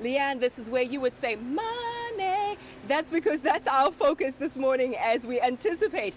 Leanne, this is where you would say money. That's because that's our focus this morning as we anticipate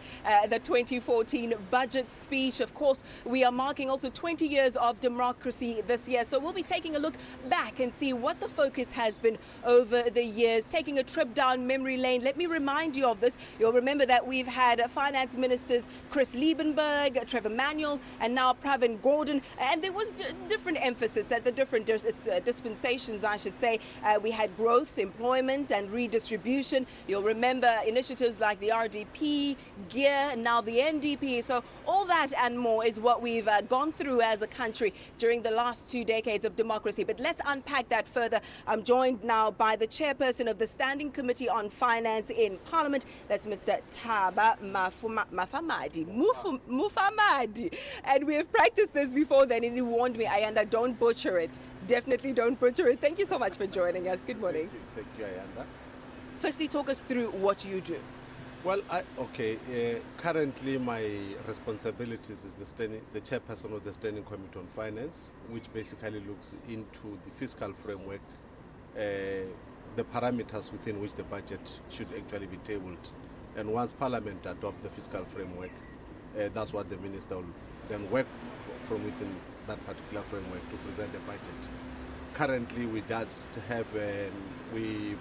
the 2014 budget speech. Of course, we are marking also 20 years of democracy this year. So we'll be taking a look back and see what the focus has been over the years, taking a trip down memory lane. Let me remind you of this. You'll remember that we've had finance ministers Chris Liebenberg, Trevor Manuel, and now Pravin Gordhan. And there was different emphasis at the different dispensations, I should say. We had growth, employment, and redistribution. You'll remember initiatives like the RDP, GEAR, and now the NDP. So all that and more is what we've gone through as a country during the last 2 decades of democracy. But let's unpack that further. I'm joined now by the chairperson of the Standing Committee on Finance in Parliament. That's Mr. Thaba Mufamadi. And we have practiced this before then, and he warned me, Ayanda, don't butcher it. Definitely don't butcher it. Thank you so much for joining us. Good morning. Thank you, Ayanda. Firstly, talk us through what you do. Well, currently my responsibilities is the chairperson of the Standing Committee on Finance, which basically looks into the fiscal framework, the parameters within which the budget should actually be tabled. And once Parliament adopts the fiscal framework, that's what the minister will then work from within that particular framework to present the budget. Currently, we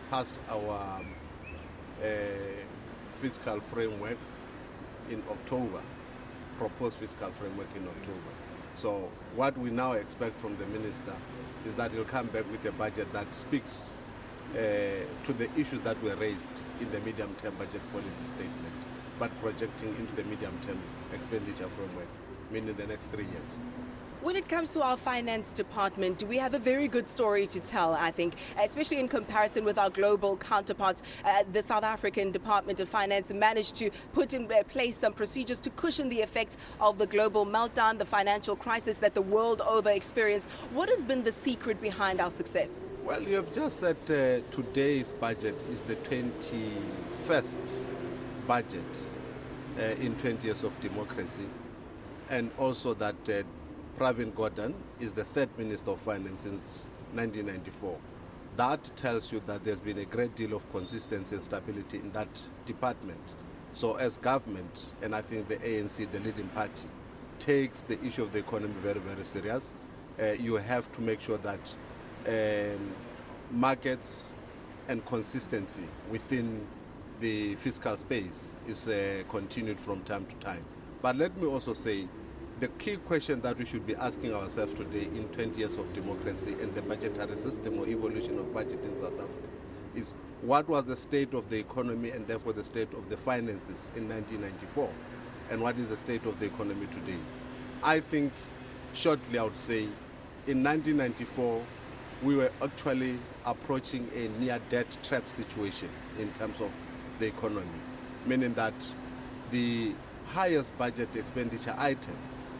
passed our fiscal framework in October, proposed fiscal framework in October. So what we now expect from the minister is that he'll come back with a budget that speaks to the issues that were raised in the medium-term budget policy statement, but projecting into the medium-term expenditure framework, meaning the next 3 years. When it comes to our finance department, we have a very good story to tell, I think, especially in comparison with our global counterparts. The South African Department of Finance managed to put in place some procedures to cushion the effect of the global meltdown, the financial crisis that the world over experienced. What has been the secret behind our success? Well, you have just said today's budget is the 21st budget in 20 years of democracy, and also that Pravin Gordhan is the third Minister of Finance since 1994. That tells you that there's been a great deal of consistency and stability in that department. So as government, and I think the ANC, the leading party, takes the issue of the economy very, very serious, you have to make sure that markets and consistency within the fiscal space is continued from time to time. But let me also say, the key question that we should be asking ourselves today in 20 years of democracy and the budgetary system or evolution of budget in South Africa is what was the state of the economy and therefore the state of the finances in 1994, and what is the state of the economy today. I think shortly I would say in 1994 we were actually approaching a near debt trap situation in terms of the economy, meaning that the highest budget expenditure item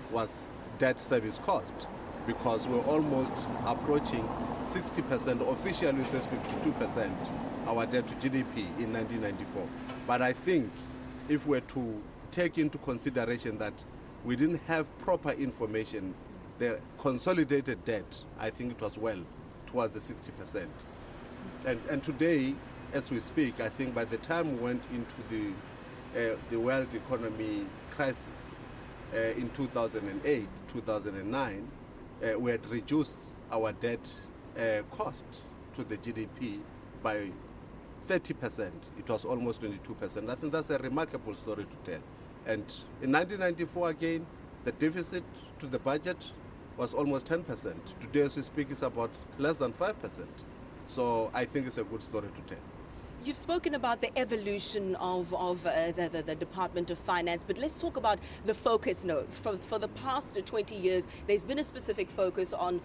was debt service cost, because we're almost approaching 60%, officially it says 52%, our debt to GDP in 1994. But I think if we're to take into consideration that we didn't have proper information, the consolidated debt, I think it was well towards the 60%. And today, as we speak, I think by the time we went into the world economy crisis, in 2008, 2009, we had reduced our debt cost to the GDP by 30%. It was almost 22%. I think that's a remarkable story to tell. And in 1994, again, the deficit to the budget was almost 10%. Today, as we speak, it's about less than 5%. So I think it's a good story to tell. You've spoken about the evolution of the Department of Finance, but let's talk about the focus. No, for the past 20 years, there's been a specific focus on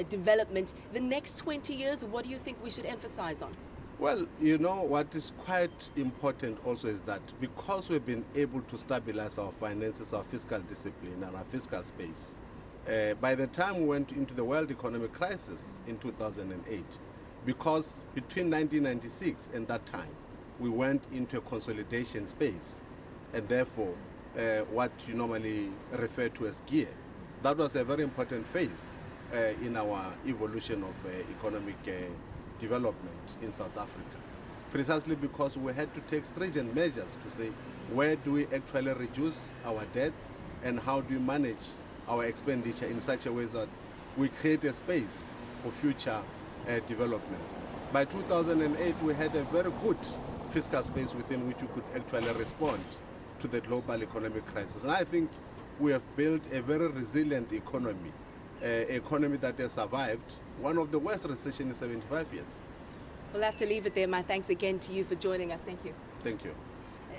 development. The next 20 years, what do you think we should emphasize on? Well, you know, what is quite important also is that because we've been able to stabilize our finances, our fiscal discipline, and our fiscal space, by the time we went into the world economic crisis in 2008, because between 1996 and that time, we went into a consolidation space, and therefore what you normally refer to as GEAR. That was a very important phase in our evolution of economic development in South Africa, precisely because we had to take stringent measures to say where do we actually reduce our debt and how do we manage our expenditure in such a way that we create a space for future developments. By 2008, we had a very good fiscal space within which we could actually respond to the global economic crisis. And I think we have built a very resilient economy, economy that has survived one of the worst recessions in 75 years. We'll have to leave it there. My thanks again to you for joining us. Thank you. Thank you.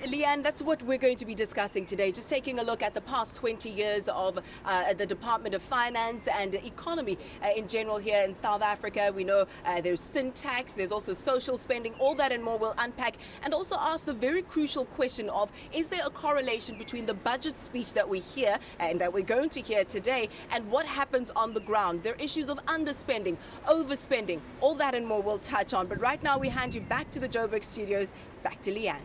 Leanne, that's what we're going to be discussing today, just taking a look at the past 20 years of the Department of Finance and economy in general here in South Africa. We know there's sin tax, there's also social spending, all that and more we'll unpack, and also ask the very crucial question of, is there a correlation between the budget speech that we hear and that we're going to hear today and what happens on the ground? There are issues of underspending, overspending, all that and more we'll touch on. But right now we hand you back to the Joburg studios, back to Leanne.